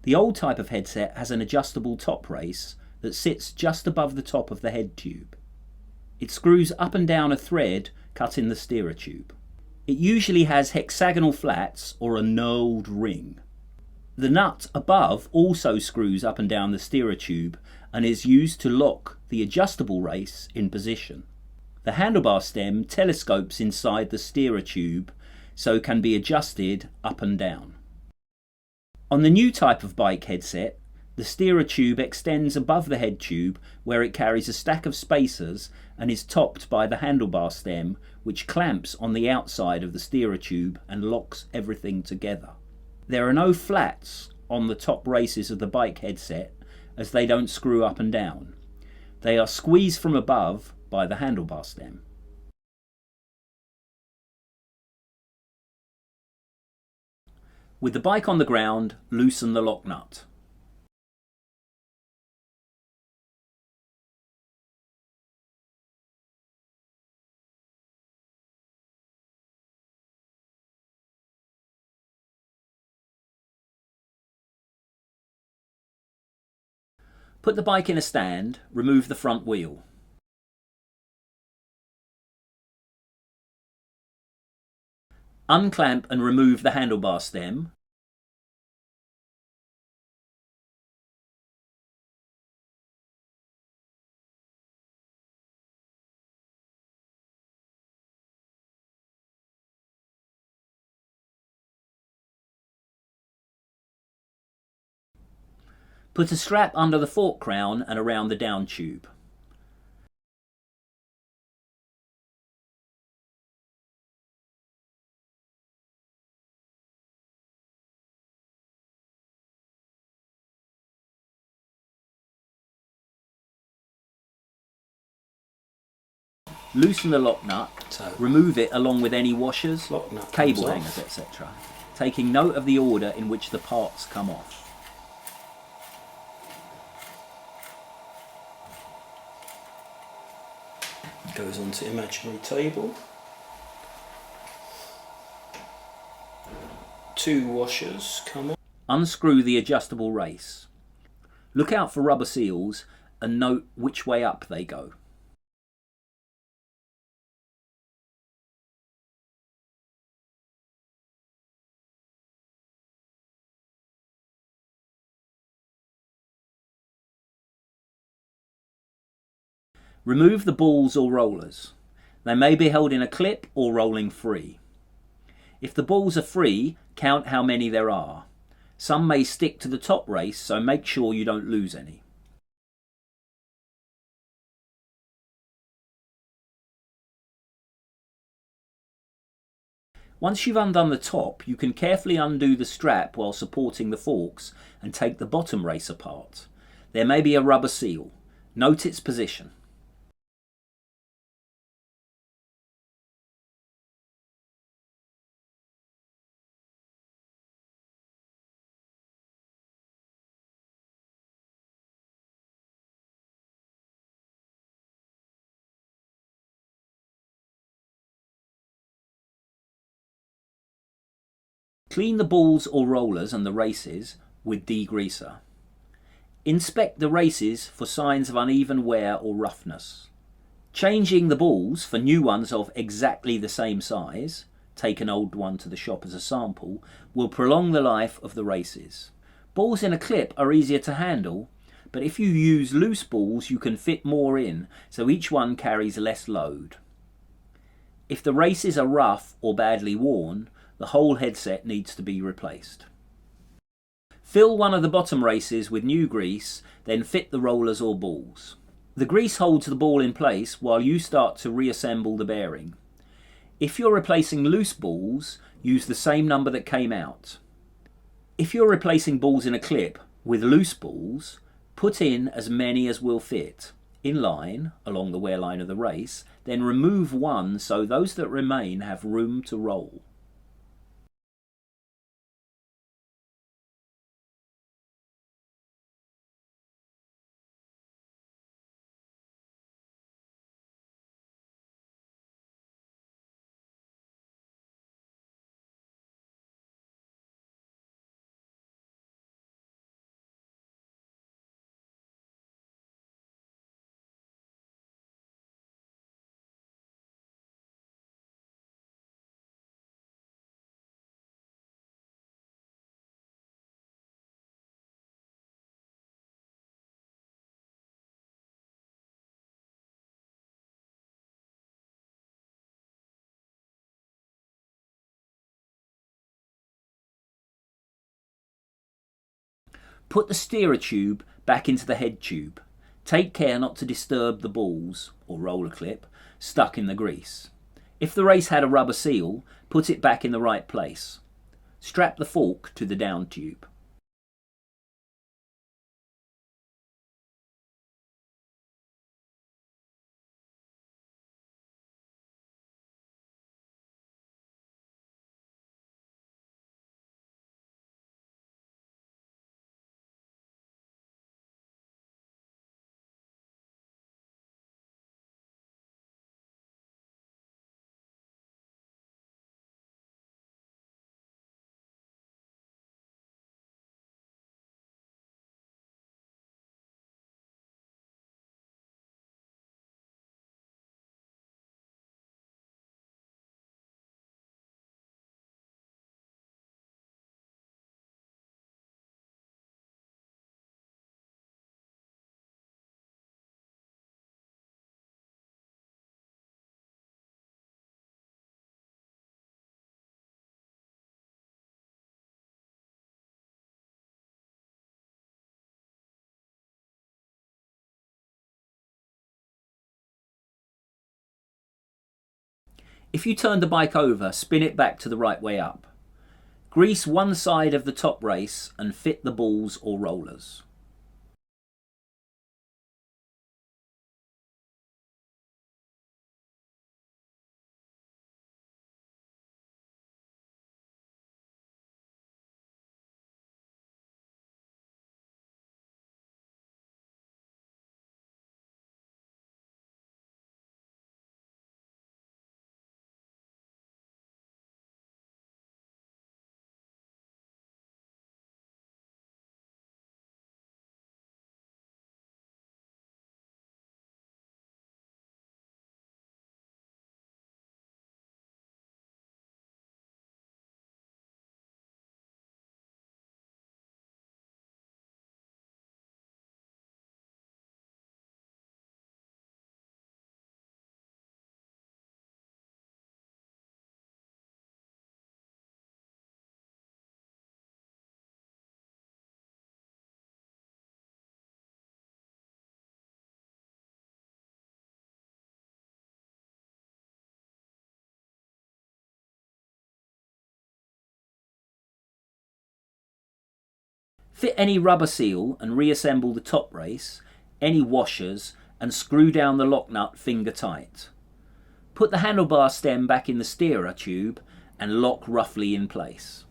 The old type of headset has an adjustable top race that sits just above the top of the head tube. It screws up and down a thread cut in the steerer tube. It usually has hexagonal flats or a knurled ring. The nut above also screws up and down the steerer tube and is used to lock the adjustable race in position. The handlebar stem telescopes inside the steerer tube so can be adjusted up and down. On the new type of bike headset, the steerer tube extends above the head tube where it carries a stack of spacers and is topped by the handlebar stem, which clamps on the outside of the steerer tube and locks everything together. There are no flats on the top races of the bike headset as they don't screw up and down. They are squeezed from above by the handlebar stem. With the bike on the ground, loosen the lock nut. Put the bike in a stand, remove the front wheel. Unclamp and remove the handlebar stem. Put a strap under the fork crown and around the down tube. Loosen the lock nut, remove it along with any washers, cable hangers, etc., taking note of the order in which the parts come off. Goes onto imaginary table. 2 washers come on. Unscrew the adjustable race. Look out for rubber seals and note which way up they go. Remove the balls or rollers. They may be held in a clip or rolling free. If the balls are free, count how many there are. Some may stick to the top race, so make sure you don't lose any. Once you've undone the top, you can carefully undo the strap while supporting the forks and take the bottom race apart. There may be a rubber seal. Note its position. Clean the balls or rollers and the races with degreaser. Inspect the races for signs of uneven wear or roughness. Changing the balls for new ones of exactly the same size, take an old one to the shop as a sample, will prolong the life of the races. Balls in a clip are easier to handle, but if you use loose balls you can fit more in, so each one carries less load. If the races are rough or badly worn, the whole headset needs to be replaced. Fill one of the bottom races with new grease, then fit the rollers or balls. The grease holds the ball in place while you start to reassemble the bearing. If you're replacing loose balls, use the same number that came out. If you're replacing balls in a clip with loose balls, put in as many as will fit, in line, along the wear line of the race, then remove one so those that remain have room to roll. Put the steerer tube back into the head tube. Take care not to disturb the balls, or roller clip, stuck in the grease. If the race had a rubber seal, put it back in the right place. Strap the fork to the down tube. If you turn the bike over, spin it back to the right way up. Grease one side of the top race and fit the balls or rollers. Fit any rubber seal and reassemble the top race, any washers, and screw down the lock nut finger tight. Put the handlebar stem back in the steerer tube and lock roughly in place.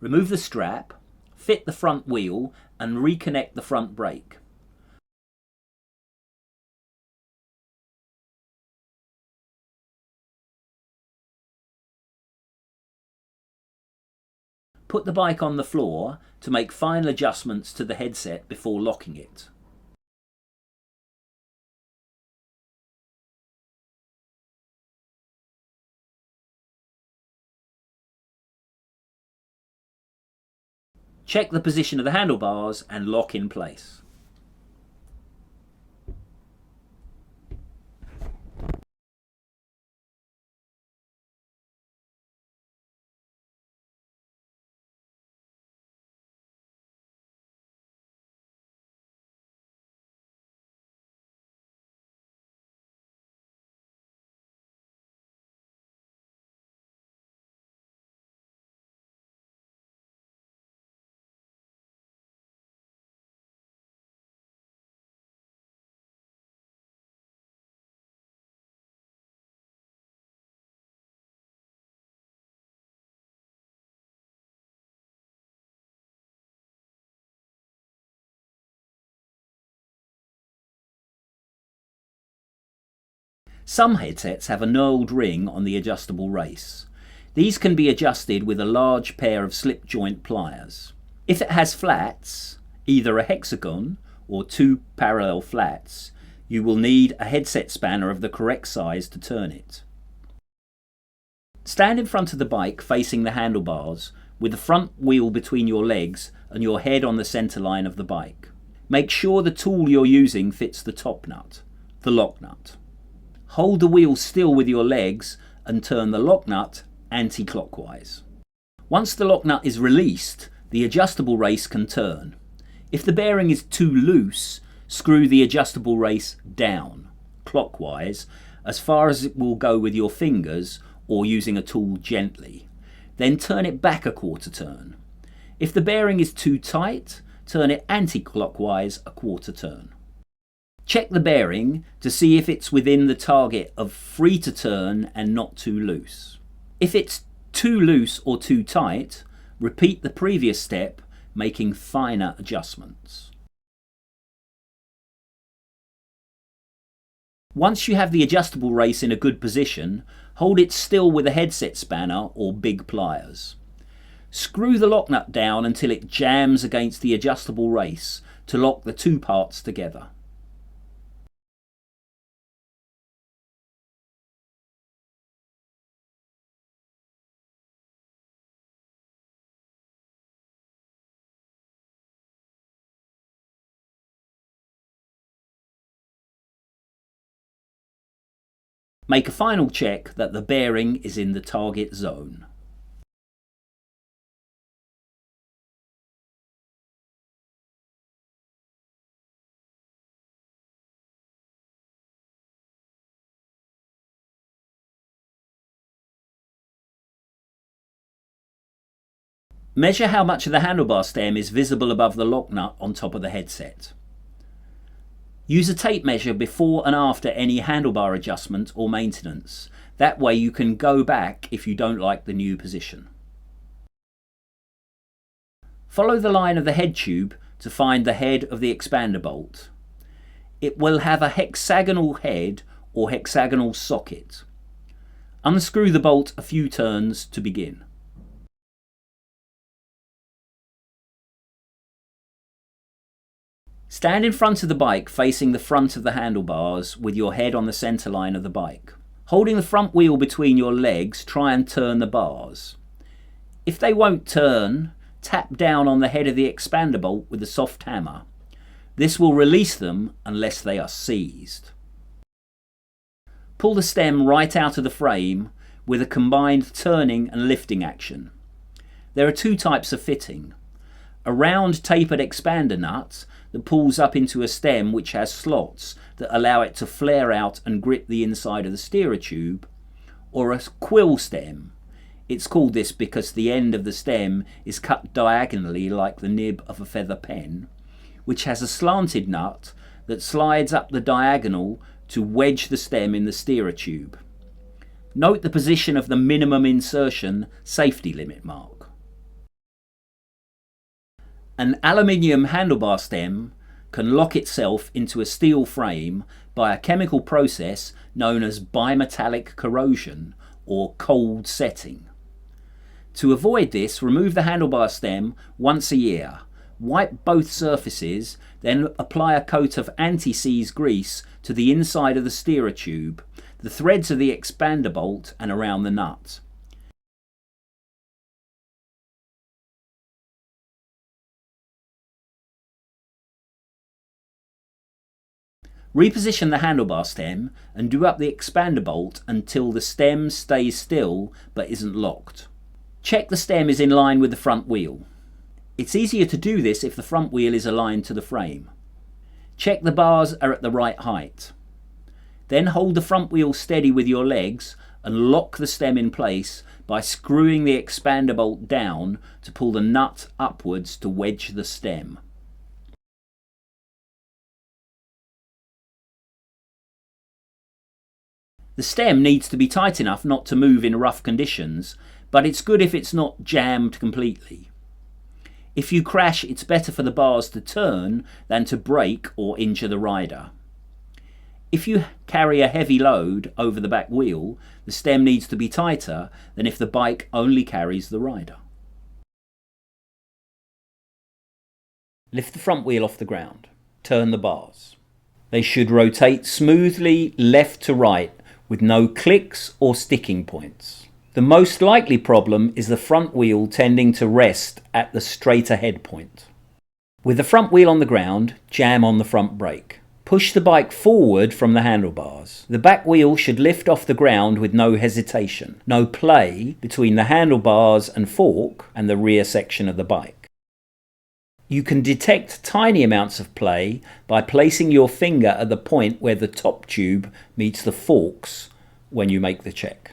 Remove the strap, fit the front wheel and reconnect the front brake. Put the bike on the floor to make final adjustments to the headset before locking it. Check the position of the handlebars and lock in place. Some headsets have a knurled ring on the adjustable race. These can be adjusted with a large pair of slip joint pliers. If it has flats, either a hexagon or two parallel flats, you will need a headset spanner of the correct size to turn it. Stand in front of the bike facing the handlebars with the front wheel between your legs and your head on the centre line of the bike. Make sure the tool you're using fits the top nut, the lock nut. Hold the wheel still with your legs and turn the lock nut anti-clockwise. Once the lock nut is released, the adjustable race can turn. If the bearing is too loose, screw the adjustable race down, clockwise, as far as it will go with your fingers or using a tool gently. Then turn it back a quarter turn. If the bearing is too tight, turn it anti-clockwise a quarter turn. Check the bearing to see if it's within the target of free to turn and not too loose. If it's too loose or too tight, repeat the previous step, making finer adjustments. Once you have the adjustable race in a good position, hold it still with a headset spanner or big pliers. Screw the lock nut down until it jams against the adjustable race to lock the two parts together. Make a final check that the bearing is in the target zone. Measure how much of the handlebar stem is visible above the lock nut on top of the headset. Use a tape measure before and after any handlebar adjustment or maintenance. That way you can go back if you don't like the new position. Follow the line of the head tube to find the head of the expander bolt. It will have a hexagonal head or hexagonal socket. Unscrew the bolt a few turns to begin. Stand in front of the bike facing the front of the handlebars with your head on the centre line of the bike. Holding the front wheel between your legs, try and turn the bars. If they won't turn, tap down on the head of the expander bolt with a soft hammer. This will release them unless they are seized. Pull the stem right out of the frame with a combined turning and lifting action. There are two types of fitting. A round tapered expander nut that pulls up into a stem which has slots that allow it to flare out and grip the inside of the steerer tube, or a quill stem. It's called this because the end of the stem is cut diagonally like the nib of a feather pen, which has a slanted nut that slides up the diagonal to wedge the stem in the steerer tube. Note the position of the minimum insertion safety limit mark. An aluminium handlebar stem can lock itself into a steel frame by a chemical process known as bimetallic corrosion or cold setting. To avoid this, remove the handlebar stem once a year. Wipe both surfaces, then apply a coat of anti-seize grease to the inside of the steerer tube, the threads of the expander bolt and around the nut. Reposition the handlebar stem and do up the expander bolt until the stem stays still but isn't locked. Check the stem is in line with the front wheel. It's easier to do this if the front wheel is aligned to the frame. Check the bars are at the right height. Then hold the front wheel steady with your legs and lock the stem in place by screwing the expander bolt down to pull the nut upwards to wedge the stem. The stem needs to be tight enough not to move in rough conditions, but it's good if it's not jammed completely. If you crash, it's better for the bars to turn than to break or injure the rider. If you carry a heavy load over the back wheel, the stem needs to be tighter than if the bike only carries the rider. Lift the front wheel off the ground. Turn the bars. They should rotate smoothly left to right with no clicks or sticking points. The most likely problem is the front wheel tending to rest at the straight ahead point. With the front wheel on the ground, jam on the front brake. Push the bike forward from the handlebars. The back wheel should lift off the ground with no hesitation, no play between the handlebars and fork and the rear section of the bike. You can detect tiny amounts of play by placing your finger at the point where the top tube meets the forks when you make the check.